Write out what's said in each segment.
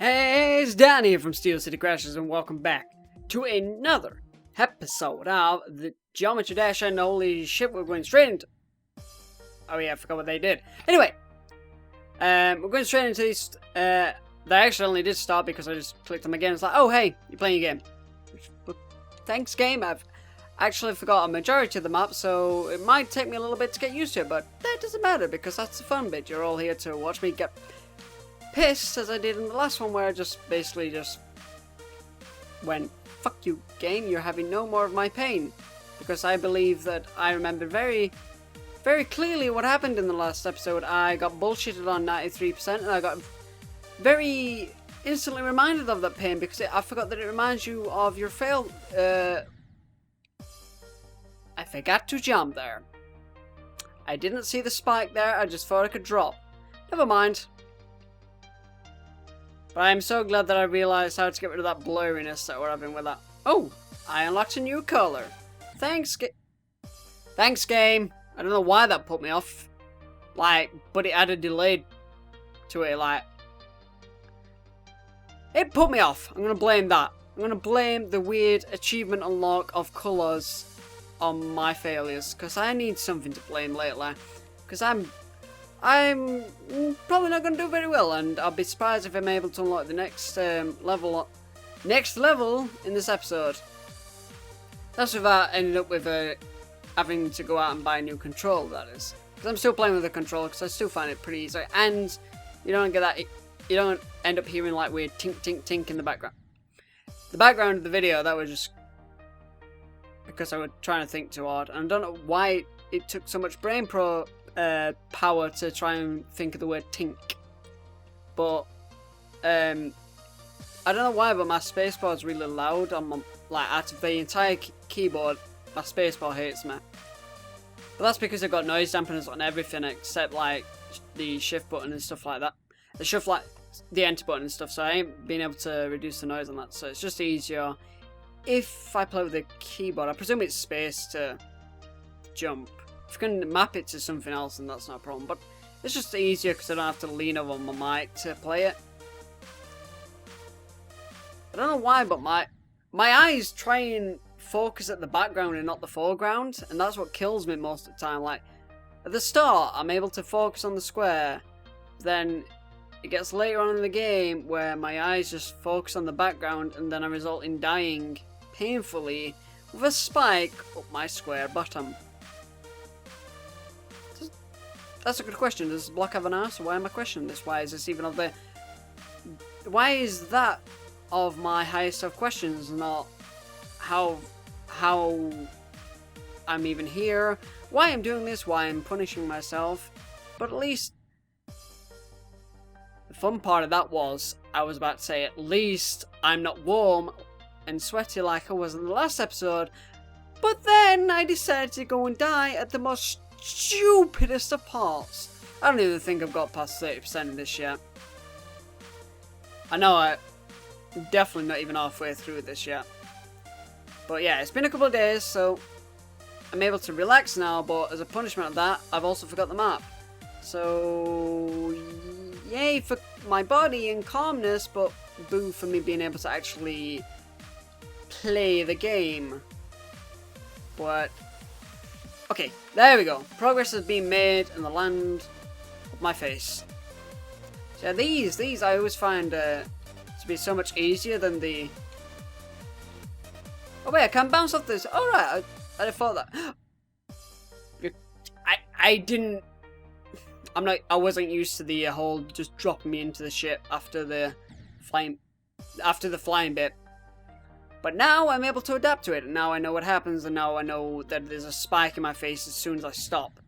Hey, it's Dan here from Steel City Crashes, and welcome back to another episode of the Geometry Dash. And holy shit, we're going straight into... Oh yeah, I forgot what they did. Anyway, we're going straight into these... They actually only did start because I just clicked them again. It's like, oh hey, you're playing a game. Thanks game, I've actually forgot a majority of the map, so it might take me a little bit to get used to it, but that doesn't matter because that's the fun bit. You're all here to watch me get pissed as I did in the last one, where I just basically went, fuck you game, you're having no more of my pain, because I believe that I remember very clearly what happened in the last episode. I got bullshitted on 93% and I got very instantly reminded of that pain because I forgot that it reminds you of your fail. I forgot to jump there. I didn't see the spike there, I just thought I could drop. Never mind. But I'm so glad that I realised how to get rid of that blurriness that we're having with that. Oh, I unlocked a new colour. Thanks game. I don't know why that put me off. But it added delay to it, it put me off. I'm gonna blame that. I'm gonna blame the weird achievement unlock of colours on my failures, because I need something to blame lately. Because I'm probably not going to do very well, and I'll be surprised if I'm able to unlock the next level in this episode. That's without ending up with having to go out and buy a new controller, that is. Because I'm still playing with the controller, because I still find it pretty easy, and you don't get that. You don't end up hearing like weird tink tink tink in the background. The background of the video, that was just because I was trying to think too hard, and I don't know why it took so much brain power to try and think of the word tink. But I don't know why, but my spacebar is really loud on my, out of the entire keyboard, my spacebar hates me. But that's because I've got noise dampeners on everything except the shift button and stuff like that. The shift the enter button and stuff, so I ain't been able to reduce the noise on that, so it's just easier if I play with the keyboard. I presume it's space to jump. If you can map it to something else, then that's not a problem. But it's just easier because I don't have to lean over my mic to play it. I don't know why, but my eyes try and focus at the background and not the foreground, and that's what kills me most of the time. At the start, I'm able to focus on the square, then it gets later on in the game where my eyes just focus on the background, and then I result in dying painfully with a spike up my square bottom. That's a good question. Does block have an arse? Why am I questioning this? Why is this even of the... Why is that of my highest of questions, not how I'm even here, why I'm doing this, why I'm punishing myself? But at least the fun part of that was, I was about to say, at least I'm not warm and sweaty like I was in the last episode. But then I decided to go and die at the most stupidest of parts. I don't even think I've got past 30% of this yet. I know I'm definitely not even halfway through this yet. But yeah, it's been a couple of days, so I'm able to relax now, but as a punishment of that, I've also forgot the map. So yay for my body and calmness, but boo for me being able to actually play the game. But okay, there we go. Progress has been made in the land of my face. So yeah, these I always find to be so much easier than the... Oh wait, I can bounce off this. Oh right, I thought that. I didn't... I wasn't used to the whole just dropping me into the ship after the flying bit. But now I'm able to adapt to it, and now I know what happens, and now I know that there's a spike in my face as soon as I stop.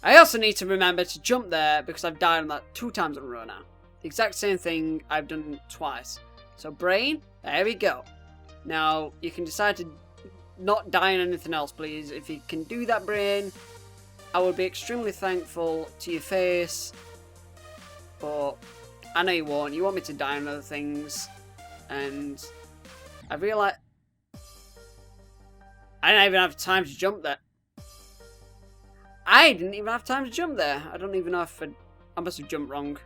I also need to remember to jump there, because I've died on that 2 times in a row now. The exact same thing I've done twice. So brain, there we go. Now, you can decide to not die on anything else, please. If you can do that, brain, I would be extremely thankful to your face. But I know you won't. You want me to die on other things, and I realised I didn't even have time to jump there. I didn't even have time to jump there. I don't even know if I must have jumped wrong.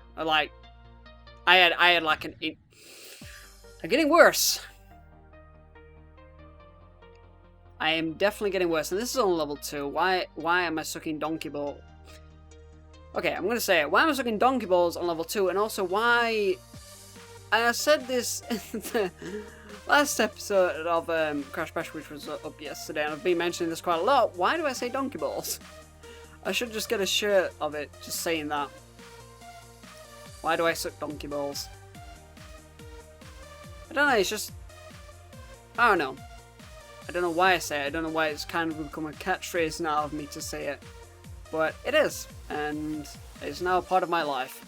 I had like I'm getting worse. I am definitely getting worse, and this is on level 2. Why am I sucking donkey ball? Okay, I'm gonna say it. Why am I sucking donkey balls on level 2, and also why? And I said this in the last episode of Crash Bash, which was up yesterday, and I've been mentioning this quite a lot. Why do I say donkey balls? I should just get a shirt of it, just saying that. Why do I suck donkey balls? I don't know, it's just... I don't know. I don't know why I say it. I don't know why it's kind of become a catchphrase now of me to say it. But it is. And it's now a part of my life.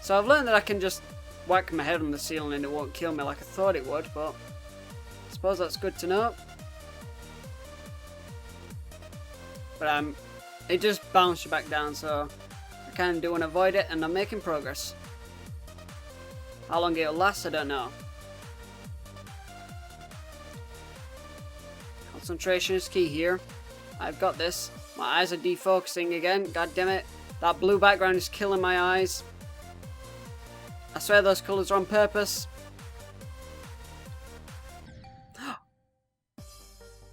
So I've learned that I can just whack my head on the ceiling and it won't kill me like I thought it would. But I suppose that's good to know. But it just bounced you back down. So I can do and avoid it. And I'm making progress. How long it'll last, I don't know. Concentration is key here. I've got this. My eyes are defocusing again. God damn it. That blue background is killing my eyes. I swear those colours are on purpose. Ah!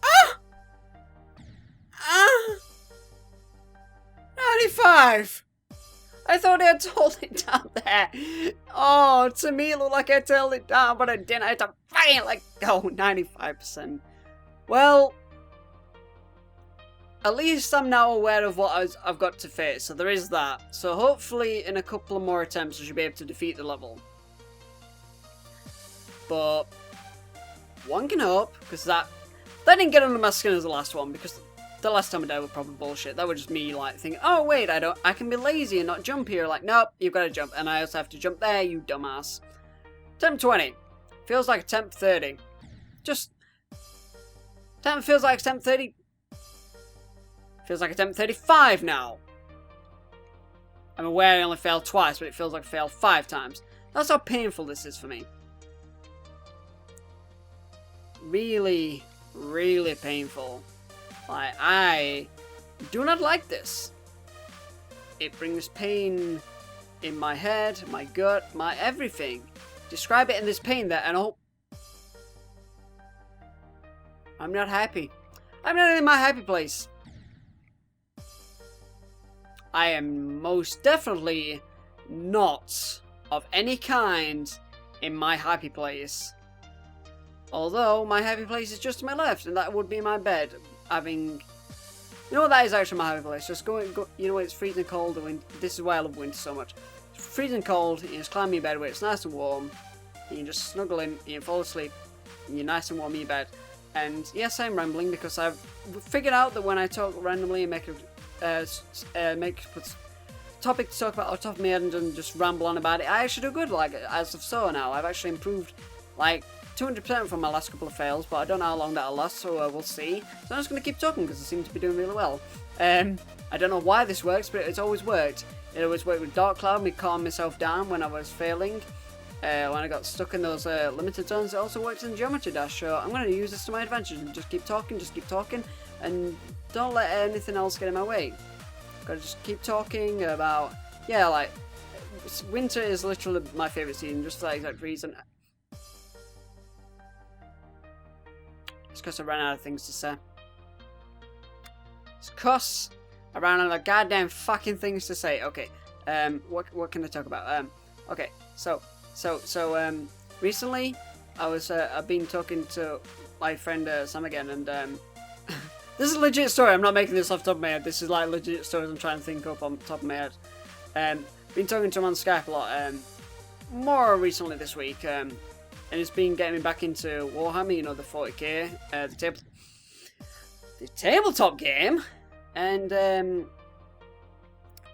Ah! 95! I thought I had held it down there. Oh, to me it looked like I held it down, but I didn't. I had to fucking let go. 95%. Well, at least I'm now aware of what I've got to face, so there is that. So hopefully in a couple of more attempts I should be able to defeat the level. But one can hope, because that didn't get under my skin as the last one, because the last time I died was probably bullshit. That was just me like thinking, oh wait, I can be lazy and not jump here. Like, nope, you've got to jump, and I also have to jump there, you dumbass. Attempt 20. Feels like attempt 30. Just... Attempt feels like attempt 30. Feels like attempt 35 now. I'm aware I only failed twice, but it feels like I failed 5 times. That's how painful this is for me. Really, really painful. Like, I do not like this. It brings pain in my head, my gut, my everything. Describe it in this pain there, and oh, I'm not happy. I'm not in my happy place. I am most definitely not of any kind in my happy place. Although my happy place is just to my left, and that would be my bed. Having, you know what, that is actually my happy place. Just go. You know, it's freezing cold. And this is why I love winter so much. It's freezing cold. You just climb in your bed where it's nice and warm. You can just snuggle in. You can fall asleep. And you're nice and warm in your bed. And yes, I'm rambling because I've figured out that when I talk randomly and make a topic to talk about off the top of my head and just ramble on about it, I actually do good. Like as of so now, I've actually improved like 200% from my last couple of fails, but I don't know how long that'll last, so we'll see. So I'm just going to keep talking because I seem to be doing really well. I don't know why this works, but it's always worked. It always worked with Dark Cloud, me calming myself down when I was failing. When I got stuck in those limited zones. It also works in Geometry Dash, so I'm going to use this to my advantage and just keep talking, and don't let anything else get in my way. Gotta just keep talking about, yeah, like, winter is literally my favourite season, just for that exact reason. It's because I ran out of things to say. It's because I ran out of goddamn fucking things to say. Okay, what can I talk about? Okay, so recently I've been talking to my friend Sam again, and this is a legit story. I'm not making this off the top of my head. This is like legit stories I'm trying to think up on the top of my head. Been talking to him on Skype a lot, more recently this week, and it's been getting me back into Warhammer, you know, the 40k, the tabletop game, and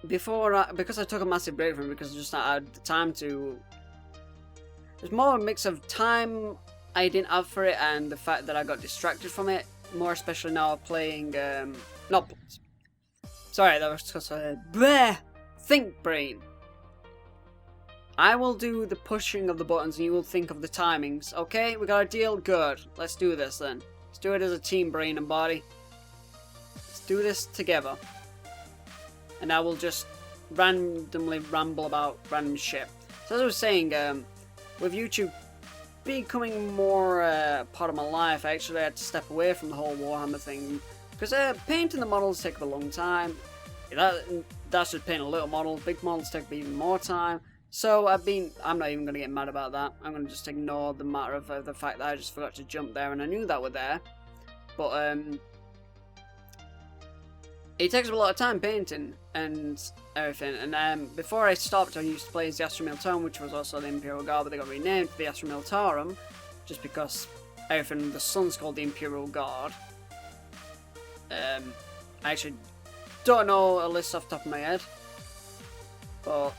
because I took a massive break from it because I just not had the time to. There's more a mix of time I didn't have for it and the fact that I got distracted from it, more especially now playing, sorry, that was because think brain. I will do the pushing of the buttons and you will think of the timings, okay? We got a deal? Good. Let's do this then. Let's do it as a team, brain and body. Let's do this together. And I will just randomly ramble about random shit. So as I was saying, with YouTube becoming more part of my life, I actually had to step away from the whole Warhammer thing. Because painting the models take a long time. That's just painting a little model. Big models take even more time. So I'm not even going to get mad about that. I'm going to just ignore the matter of the fact that I just forgot to jump there and I knew that were there. But it takes a lot of time painting and everything. And before I stopped, I used to play as the Astra Militarum, which was also the Imperial Guard, but they got renamed to the Astra Militarum just because everything under the sun's called the Imperial Guard. I actually don't know a list off the top of my head, but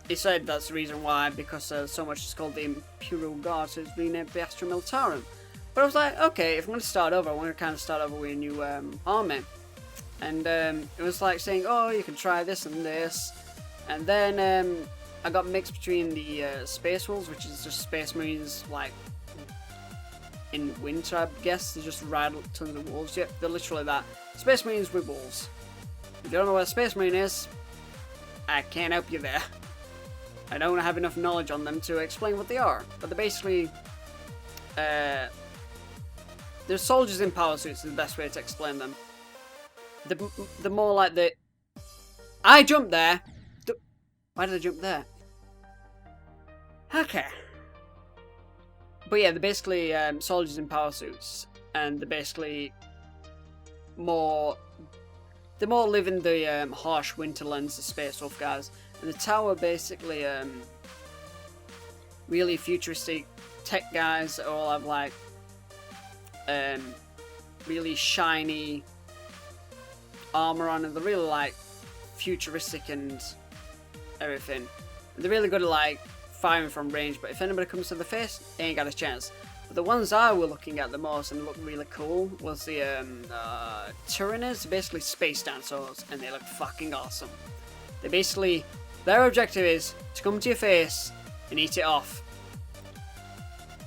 he said that's the reason why, because so much is called the Imperial Guard, so it's renamed the Astra Militarum. But I was like, okay, if I'm going to start over, I want to kind of start over with a new army. And it was like saying, oh, you can try this and this. And then I got mixed between the Space Wolves, which is just Space Marines, like, in winter, I guess. They just ride tons of wolves. Yep, they're literally that. Space Marines with wolves. If you don't know what a Space Marine is, I can't help you there. I don't have enough knowledge on them to explain what they are. But they're basically... they're soldiers in power suits is the best way to explain them. The more like the... I jumped there! Why did I jump there? Okay. But yeah, they're basically soldiers in power suits. And they're basically more... They more live in the harsh winterlands, the Space Wolf guys. And the tower basically really futuristic tech guys that all have like really shiny armor on, and they're really like futuristic and everything. And they're really good at like firing from range, but if anybody comes to the face, they ain't got a chance. But the ones I were looking at the most and looked really cool was the Tyranners, basically space dinosaurs, and they look fucking awesome. They basically, their objective is to come to your face and eat it off.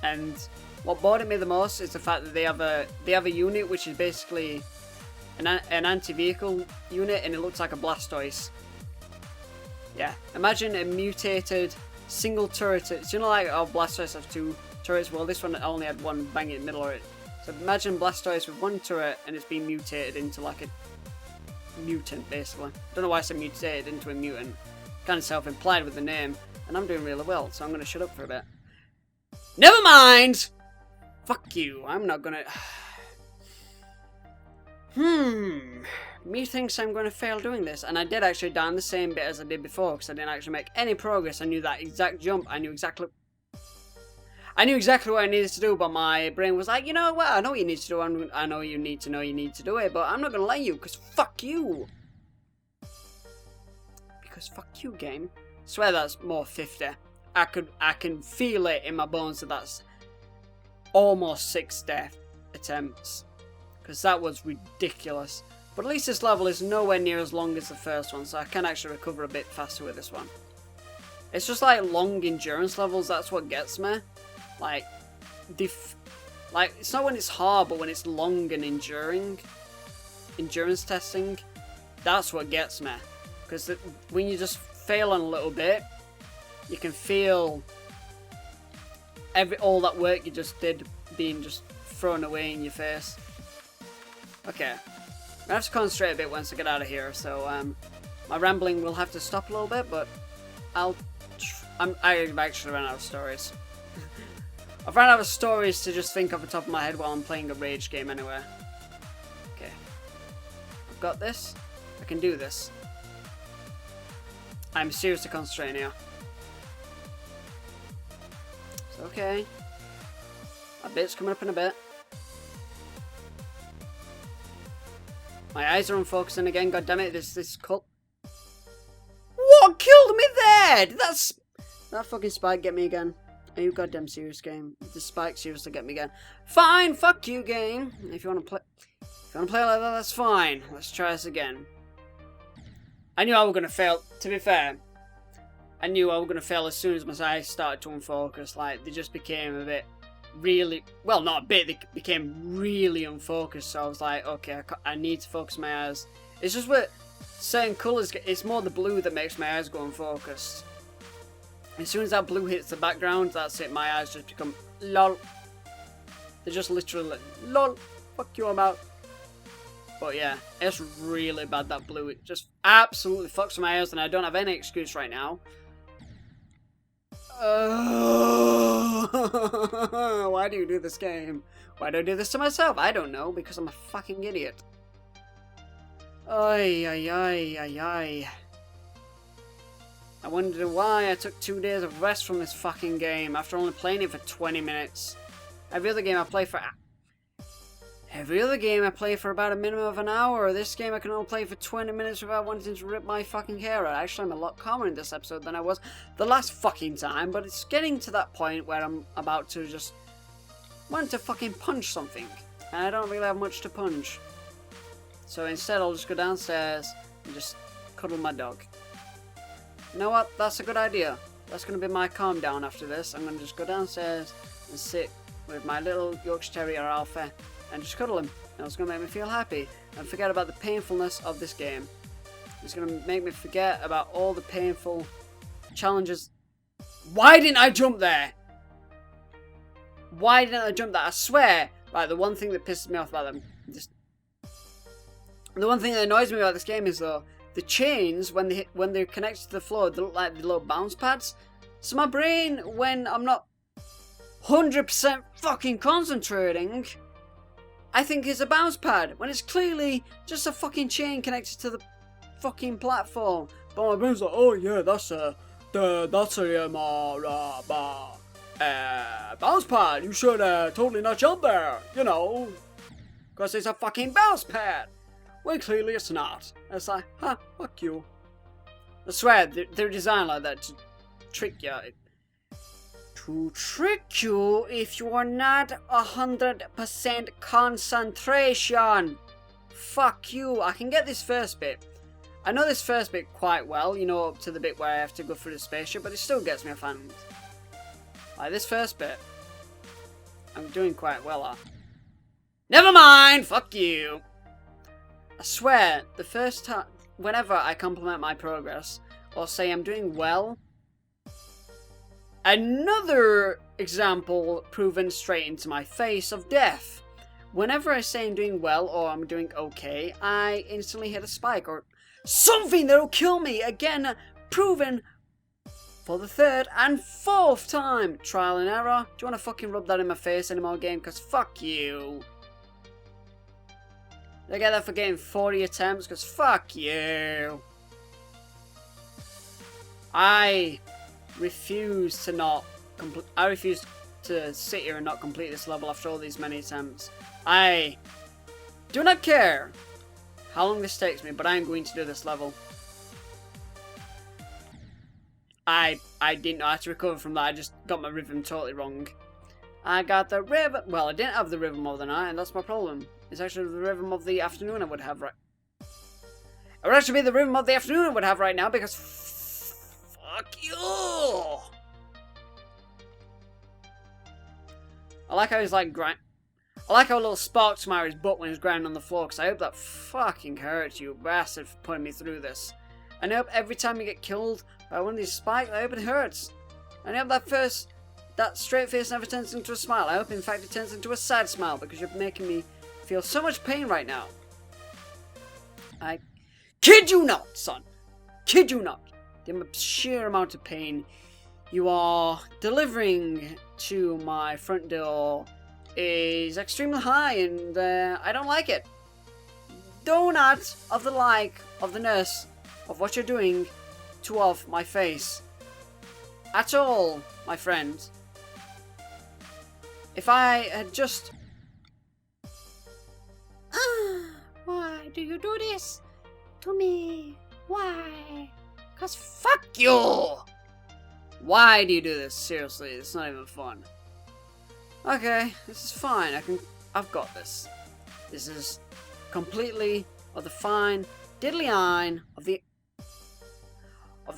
And what bothered me the most is the fact that they have a unit which is basically an anti-vehicle unit, and it looks like a Blastoise. Yeah, imagine a mutated single turret. So you know, like how Blastoise have two turrets. Well, this one only had one bang in the middle of it. So imagine Blastoise with one turret, and it's been mutated into like a mutant, basically. Don't know why I said mutated into a mutant. Kind of self-implied with the name, and I'm doing really well, so I'm gonna shut up for a bit. Never mind. Fuck you. I'm not gonna. Me thinks I'm going to fail doing this, and I did actually down the same bit as I did before, because I didn't actually make any progress. I knew that exact jump, I knew exactly what I needed to do, but my brain was like, you know what, I know what you need to do, I know you need to know you need to do it, but I'm not going to let you, because fuck you. Because fuck you, game. I swear that's more 50. I can feel it in my bones that that's almost 6 death attempts. Because that was ridiculous. But at least this level is nowhere near as long as the first one, so I can actually recover a bit faster with this one. It's just like long endurance levels, that's what gets me. Like, it's not when it's hard, but when it's long and enduring. Endurance testing, that's what gets me. Because when you just fail on a little bit, you can feel all that work you just did being just thrown away in your face. Okay, I'm gonna have to concentrate a bit once I get out of here, so my rambling will have to stop a little bit, but I've actually run out of stories. I've run out of stories to just think off the top of my head while I'm playing a rage game anyway. Okay, I've got this, I can do this. I'm seriously concentrating here. It's okay, my bit's coming up in a bit. My eyes are unfocusing again, goddammit, this cut. What killed me there? Did that fucking spike get me again? Are you goddamn serious, game? Did the spike seriously get me again? Fine, fuck you, game. If you wanna play like that, that's fine. Let's try this again. I knew I was gonna fail, to be fair. I knew I was gonna fail as soon as my eyes started to unfocus, like they just became a bit really, well, not a bit, they became really unfocused, so I was like, okay, I need to focus my eyes. It's just with certain colours, it's more the blue that makes my eyes go unfocused. As soon as that blue hits the background, that's it. My eyes just become lol. They're just literally like, lol. Fuck you, I'm out. But yeah, it's really bad, that blue. It just absolutely fucks my eyes, and I don't have any excuse right now. Why do you do this game? Why do I do this to myself? I don't know, because I'm a fucking idiot. Ay, ay, ay, ay, ay. I wonder why I took 2 days of rest from this fucking game after only playing it for 20 minutes. Every other game I play for about a minimum of an hour. This game I can only play for 20 minutes without wanting to rip my fucking hair out. Actually, I'm a lot calmer in this episode than I was the last fucking time, but it's getting to that point where I'm about to just want to fucking punch something. And I don't really have much to punch. So instead I'll just go downstairs and just cuddle my dog. You know what? That's a good idea. That's going to be my calm down after this. I'm going to just go downstairs and sit with my little Yorkshire Terrier Alpha and just cuddle him. And it's going to make me feel happy and forget about the painfulness of this game. It's going to make me forget about all the painful challenges. Why didn't I jump there? Why didn't I jump there? I swear. Right, the one thing that pisses me off about them, the one thing that annoys me about this game is though, the chains, when they're connected to the floor, they look like the little bounce pads. So my brain, when I'm not 100% fucking concentrating, I think it's a bounce pad, when it's clearly just a fucking chain connected to the fucking platform. But my brain's like, oh yeah, that's a bounce pad. You should totally not jump there, you know, because it's a fucking bounce pad. Well, clearly it's not. It's like, huh, fuck you. I swear, they're designed like that to trick you. To trick you if you are not 100% concentration. Fuck you. I can get this first bit. I know this first bit quite well, you know, up to the bit where I have to go through the spaceship, but it still gets me off hand. Like, this first bit, I'm doing quite well. Never mind, fuck you. I swear, the first time, whenever I compliment my progress, or say I'm doing well, another example proven straight into my face of death. Whenever I say I'm doing well, or I'm doing okay, I instantly hit a spike, or something that'll kill me. Again, proven for the third and fourth time. Trial and error. Do you want to fucking rub that in my face anymore, game? Because fuck you. I get that for getting 40 attempts, because fuck you. I refuse to sit here and not complete this level after all these many attempts. I do not care how long this takes me, but I am going to do this level. I didn't know how to recover from that. I just got my rhythm totally wrong. I got the rhythm. Well, I didn't have the rhythm of the night, and that's my problem. It's actually the rhythm of the afternoon I would have right. It would actually be the rhythm of the afternoon I would have right now, because fuck you. I like how he's like I like how a little spark came out of his butt when he was grinding on the floor, because I hope that fucking hurts, you bastard, for putting me through this. And I hope every time you get killed by one of these spikes, I hope it hurts. And I hope that straight face never turns into a smile. I hope in fact it turns into a sad smile, because you're making me feel so much pain right now. I kid you not, son. Kid you not. The sheer amount of pain you are delivering to my front door is extremely high, and I don't like it. Do not of the like of the nurse of what you're doing to off my face. At all, my friend. If I had just... Why do you do this to me? Why? 'Cause fuck you! Why do you do this? Seriously, it's not even fun. Okay, this is fine. I've got this. This is completely of the fine diddly-ine of the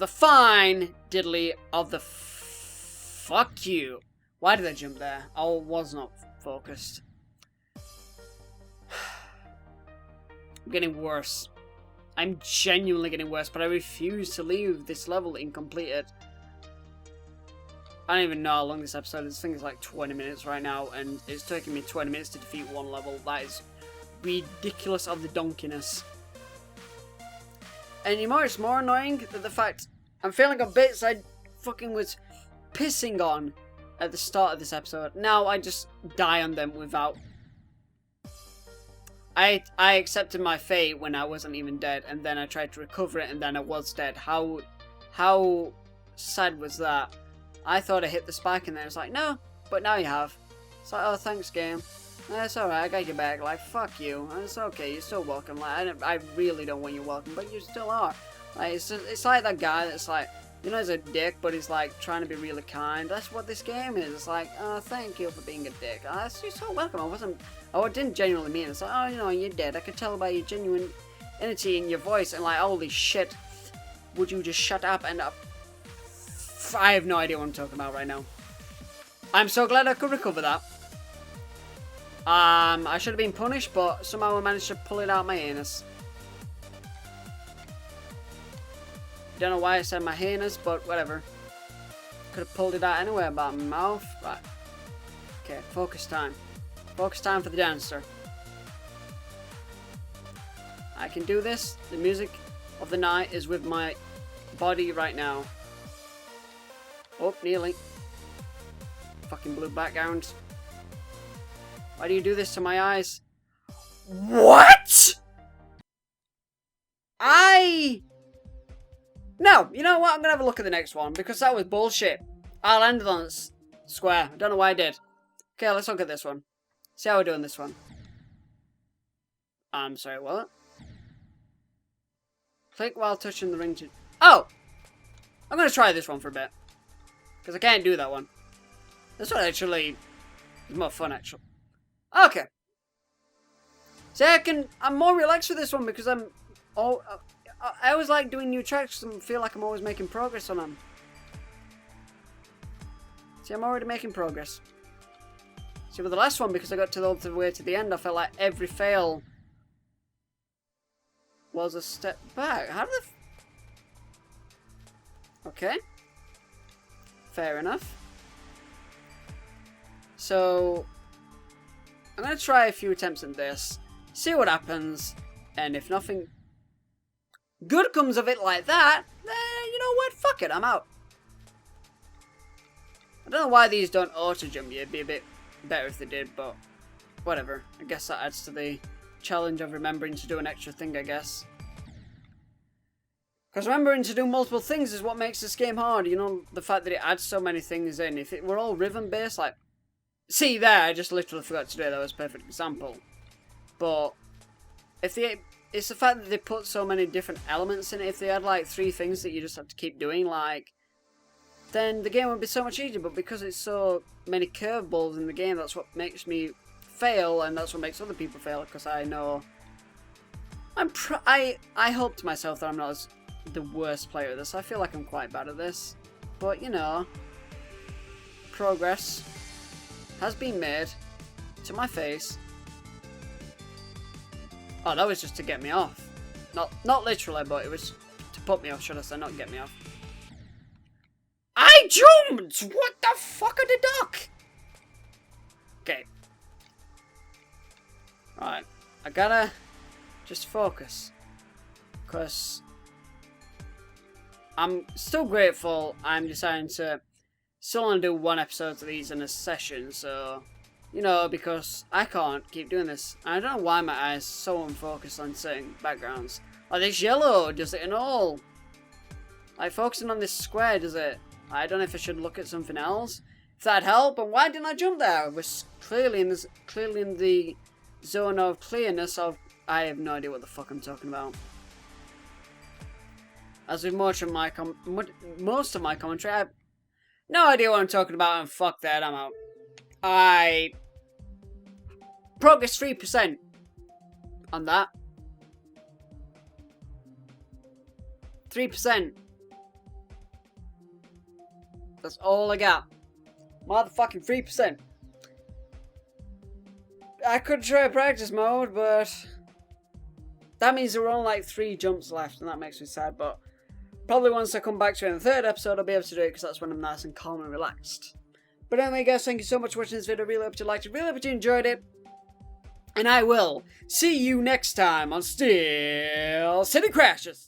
fine diddly of the fuck you. Why did I jump there? I was not focused. I'm getting worse. I'm genuinely getting worse, but I refuse to leave this level incompleted. I don't even know how long this episode is. I think it's like 20 minutes right now, and it's taking me 20 minutes to defeat one level. That is ridiculous of the donkiness. And you know it's more annoying than the fact I'm feeling on bits I fucking was pissing on at the start of this episode. Now I just die on them without... I accepted my fate when I wasn't even dead, and then I tried to recover it, and then I was dead. How sad was that? I thought I hit the spike, and then it's like, no, but now you have. It's like, oh, thanks, game. It's alright, I got your back. Like, fuck you. It's okay, you're still welcome. Like, I really don't want you welcome, but you still are. Like, it's like that guy that's like, you know, he's a dick, but he's like trying to be really kind. That's what this game is. It's like, oh, thank you for being a dick. Oh, you're so welcome. I didn't genuinely mean it. It's like, oh, you know, you're dead. I could tell by your genuine energy in your voice, and like, holy shit, would you just shut up and up? I have no idea what I'm talking about right now. I'm so glad I could recover that. I should have been punished, but somehow I managed to pull it out my anus. Don't know why I said my anus, but whatever. Could have pulled it out anywhere about my mouth. Right. Okay, focus time. Focus time for the dancer. I can do this. The music of the night is with my body right now. Oh, nearly. Fucking blue background. Why do you do this to my eyes? What? No, you know what? I'm gonna have a look at the next one, because that was bullshit. I'll end it on this square. I don't know why I did. Okay, let's look at this one. See how we're doing this one. I'm sorry, what? Click while touching the ring to... Oh! I'm gonna try this one for a bit. Because I can't do that one. This one actually is more fun, actually. Okay. See, I'm more relaxed with this one because I always like doing new tracks and feel like I'm always making progress on them. See, I'm already making progress. See, with the last one, because I got all the way to the end, I felt like every fail was a step back. How did Okay. Fair enough. So, I'm going to try a few attempts at this, see what happens, and if nothing good comes of it like that, then you know what, fuck it, I'm out. I don't know why these don't auto-jump you, it'd be a bit better if they did, but whatever. I guess that adds to the challenge of remembering to do an extra thing, I guess. Because remembering to do multiple things is what makes this game hard, you know, the fact that it adds so many things in. If it were all rhythm-based, like, see there, I just literally forgot to do it, that was a perfect example. But, it's the fact that they put so many different elements in it. If they had like 3 things that you just have to keep doing, like, then the game would be so much easier. But because it's so many curveballs in the game, that's what makes me fail, and that's what makes other people fail, because I know... I hope to myself that I'm not the worst player at this. I feel like I'm quite bad at this. But, you know, progress has been made to my face. Oh, that was just to get me off. Not literally, but it was to put me off, should I say, not get me off. I jumped! What the fuck are the duck? Okay. Right. I gotta just focus. Because I'm still grateful I'm deciding to still only do 1 episode of these in a session, so, you know, because I can't keep doing this. I don't know why my eyes are so unfocused on certain backgrounds. Like this yellow, does it and all? Like focusing on this square, does it? I don't know if I should look at something else. If that'd help, and why didn't I jump there? I was clearly in the zone of clearness of... I have no idea what the fuck I'm talking about. As with most of my commentary, I have no idea what I'm talking about, and fuck that, I'm out. Progress 3% on that. 3%. That's all I got. Motherfucking 3%. I could try practice mode, but that means there were only like 3 jumps left, and that makes me sad, but Probably once I come back to it in the third episode, I'll be able to do it because that's when I'm nice and calm and relaxed. But anyway, guys, thank you so much for watching this video. Really hope you liked it. Really hope you enjoyed it. And I will see you next time on Steel City Crashes.